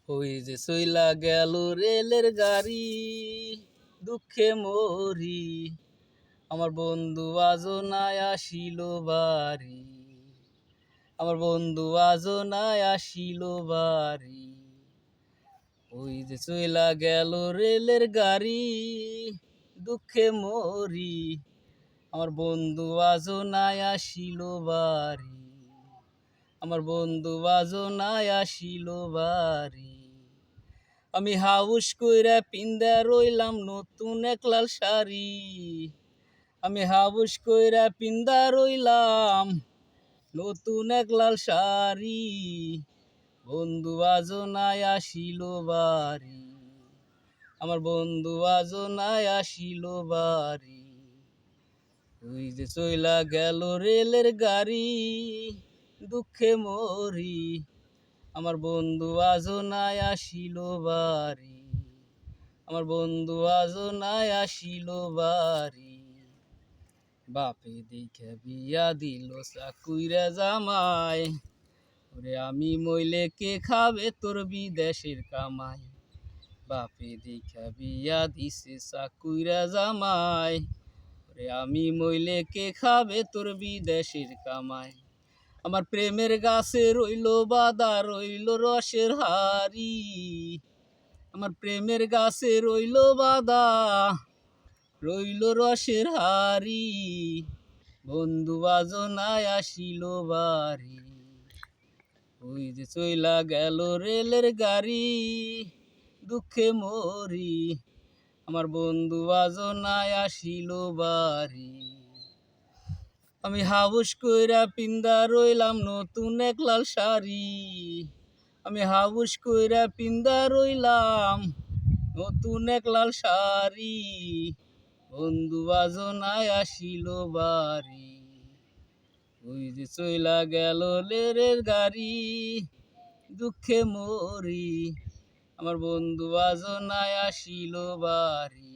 ওই যে চইলা গেল রেলের গাড়ি, দুঃখে মরি, আমার বন্ধু আজও নাই আসিল বাড়ি, আমার বন্ধু আজও নাই আসিল বাড়ি। ওই যে চইলা গেল রেলের গাড়ি, দুঃখে মরি, আমার বন্ধু আজও নাই আসিল বাড়ি, আমার বন্ধু আজও নাই আসিল বাড়ি। আমি হাউস কইরা পিন্দা রইলাম নতুন এক লাল শাড়ি, আমি হাউস কইরা পিন্দা রইলাম নতুন এক লাল শাড়ি, বন্ধু আজও নাই আসিল বাড়ি, আমার বন্ধু আজও নাই আসিল বাড়ি। ওই যে চইলা গেল রেলের গাড়ি, দুঃখে মরি, আমার বন্ধু আজও নাই আসিল বাড়ি, আমার বন্ধু আজও নাই আসিল বাড়ি। বাপে দেখে বিয়া দিল চাকুইরা জামাই, ওরে আমি মইলে কে খাবে তোর বিদেশের কামাই। বাপে দেখে বিয়া দিছে চাকুইরা জামাই, ওরে আমি মইলে কে খাবে তোর বিদেশের কামাই। আমার প্রেমের গাছে রইল বাদা রইল রসের হাড়ি, আমার প্রেমের গাছে রইল বাদা রইল রসের হাড়ি, বন্ধু আজও নাই আসিল বাড়ি। ওই যে চইলা গেল রেলের গাড়ি, দুঃখে মরি, আমার বন্ধু আজও নাই আসিল বাড়ি। আমি হাউস কইরা পিন্দা রইলাম নতুন এক লাল শাড়ি, আমি হাউস কইরা পিন্দা রইলাম নতুন এক লাল শাড়ি, বন্ধু আজও নাই আসিল বাড়ি। ওই যে চইলা গেল রেলের গাড়ি, দুঃখে মরি, আমার বন্ধু আজও নাই আসিল বাড়ি।